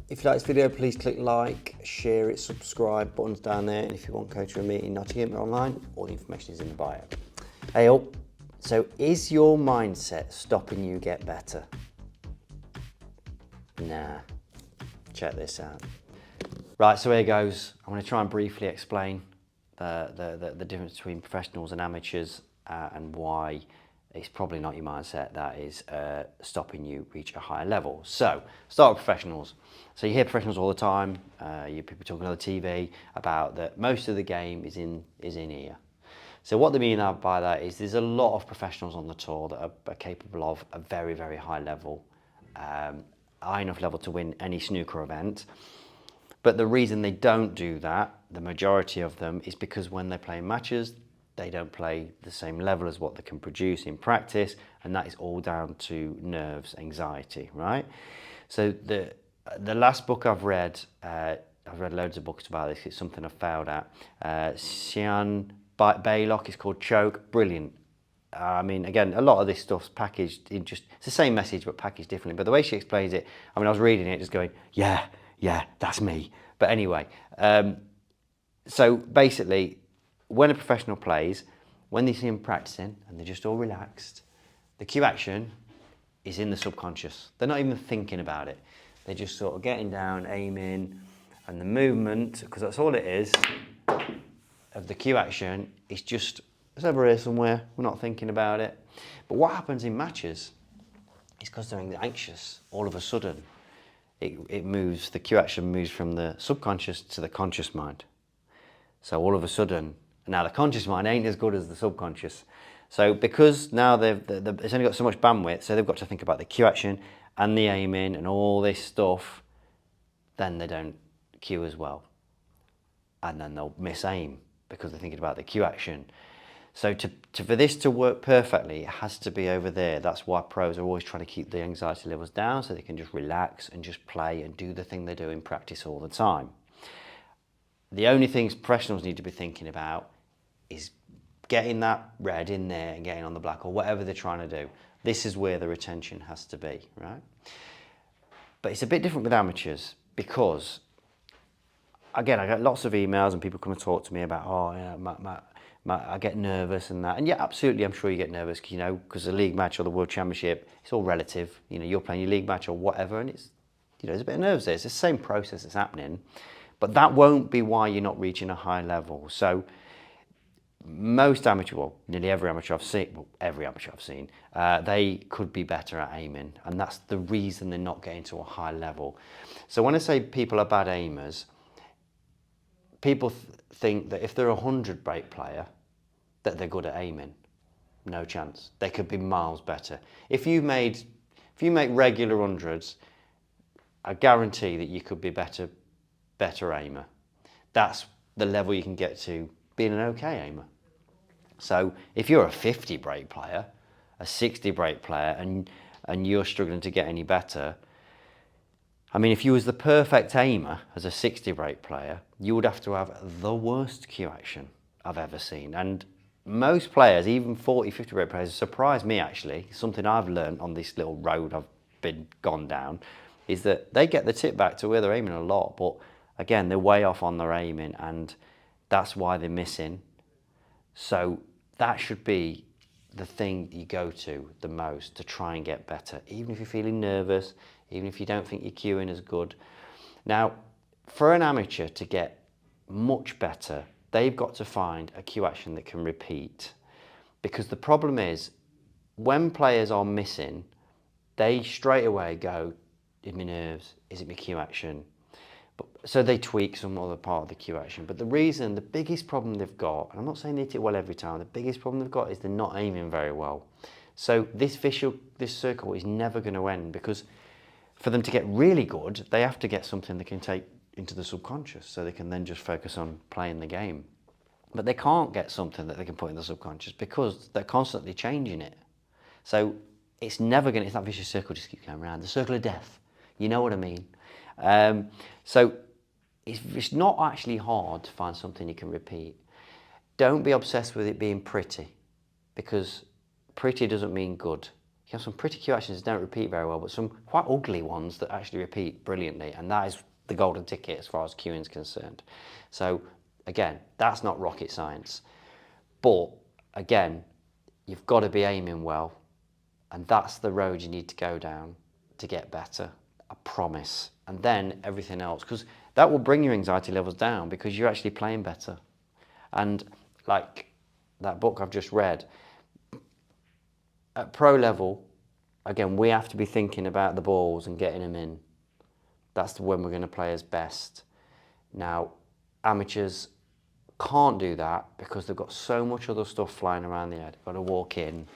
If you like this video, please click like, share it, subscribe, buttons down there. And if you want to go to a meeting in Nottingham or online, all the information is in the bio. Hey all, so is your mindset stopping you get better? Nah, check this out. Right, so here goes. I'm going to try and briefly explain the difference between professionals and amateurs and why it's probably not your mindset that is stopping you reach a higher level. So, start with professionals. So you hear professionals all the time, you hear people talking on the TV about that most of the game is in here. So what they mean by that is there's a lot of professionals on the tour that are capable of a very, very high level, high enough level to win any snooker event. But the reason they don't do that, the majority of them, is because when they play matches, they don't play the same level as what they can produce in practice, and that is all down to nerves, anxiety, right? So the last book I've read loads of books about this, it's something I've failed at. Sian Baylock is called Choke, brilliant. I mean, again, a lot of this stuff's packaged in it's the same message but packaged differently. But the way she explains it, I mean, I was reading it just going, yeah, that's me. But anyway, so basically, when a professional plays, when they see them practicing and they're just all relaxed, the cue action is in the subconscious. They're not even thinking about it. They're just sort of getting down, aiming, and the movement, because that's all it is, of the cue action is just, it's over here somewhere, we're not thinking about it. But what happens in matches is because they're anxious, all of a sudden, it moves, the cue action moves from the subconscious to the conscious mind. So all of a sudden, now the conscious mind ain't as good as the subconscious. So because now it's only got so much bandwidth, so they've got to think about the cue action and the aiming and all this stuff, then they don't cue as well. And then they'll miss aim because they're thinking about the cue action. So for this to work perfectly, it has to be over there. That's why pros are always trying to keep the anxiety levels down so they can just relax and just play and do the thing they do in practice all the time. The only things professionals need to be thinking about is getting that red in there and getting on the black or whatever they're trying to do. This is where the retention has to be, right? But it's a bit different with amateurs because, again, I get lots of emails and people come and talk to me about, oh, yeah, I get nervous and that. And yeah, absolutely, I'm sure you get nervous, because the league match or the world championship, it's all relative. You're playing your league match or whatever, and it's, there's a bit of nerves there. It's the same process that's happening, but that won't be why you're not reaching a high level. So most amateur, well, nearly every amateur I've seen, they could be better at aiming, and that's the reason they're not getting to a high level. So when I say people are bad aimers, people think that if they're a 100 break player, that they're good at aiming. No chance. They could be miles better. If you make regular hundreds, I guarantee that you could be better aimer. That's the level you can get to being an okay aimer. So if you're a 50 break player, a 60 break player, and you're struggling to get any better, I mean, if you was the perfect aimer as a 60 break player, you would have to have the worst cue action I've ever seen. And most players, even 40, 50 break players, surprise me actually. Something I've learned on this little road I've gone down is that they get the tip back to where they're aiming a lot, but again, they're way off on their aiming, and that's why they're missing. So that should be the thing you go to the most to try and get better, even if you're feeling nervous, even if you don't think you're cueing as good. Now, for an amateur to get much better, they've got to find a cue action that can repeat. Because the problem is, when players are missing, they straight away go, is it my nerves? Is it my cue action? So they tweak some other part of the cue action. But the biggest problem they've got, and I'm not saying they hit it well every time, the biggest problem they've got is they're not aiming very well. So this circle is never going to end, because for them to get really good, they have to get something they can take into the subconscious so they can then just focus on playing the game. But they can't get something that they can put in the subconscious because they're constantly changing it. So it's that vicious circle just keeps going around, the circle of death. You know what I mean? So it's not actually hard to find something you can repeat. Don't be obsessed with it being pretty, because pretty doesn't mean good. You have some pretty cute actions that don't repeat very well, but some quite ugly ones that actually repeat brilliantly, and that is the golden ticket as far as queuing is concerned. So again, that's not rocket science, but again, you've got to be aiming well, and that's the road you need to go down to get better, I promise. And then everything else, because that will bring your anxiety levels down because you're actually playing better. And like that book I've just read, at pro level, again, we have to be thinking about the balls and getting them in. That's when we're going to play as best. Now, amateurs can't do that because they've got so much other stuff flying around the head. I've got to walk in,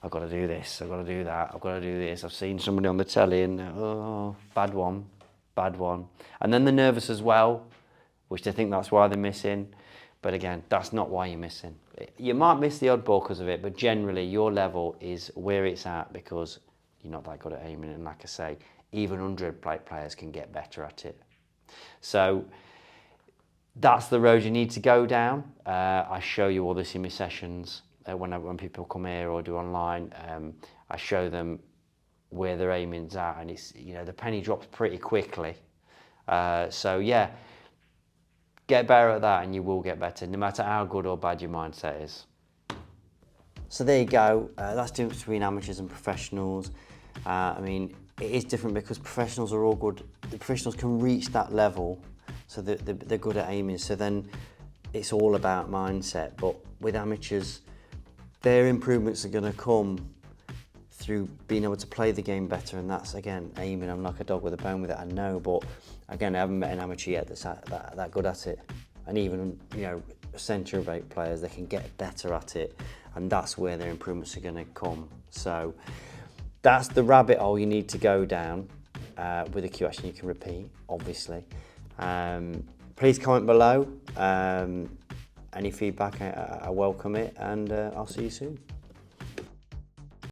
I've got to do this, I've got to do that, I've got to do this. I've seen somebody on the telly and, oh, bad one, bad one. And then they're nervous as well, which they think that's why they're missing. But again, that's not why you're missing. You might miss the odd ball because of it, but generally your level is where it's at because you're not that good at aiming. And like I say, even 100 players can get better at it. So that's the road you need to go down. I show you all this in my sessions when people come here or do online. I show them where their aiming's at, and it's, you know, the penny drops pretty quickly. So yeah, get better at that and you will get better, no matter how good or bad your mindset is. So there you go. That's the difference between amateurs and professionals. I mean, it is different because professionals are all good. The professionals can reach that level, so they're good at aiming. So then it's all about mindset. But with amateurs, their improvements are going to come through being able to play the game better, and that's, again, aiming. I'm like a dog with a bone with it, I know, but again, I haven't met an amateur yet that's that good at it. And even, you know, centre-rate players, they can get better at it, and that's where their improvements are going to come. So that's the rabbit hole you need to go down with a cue action you can repeat, obviously. Please comment below. Any feedback, I welcome it, and I'll see you soon.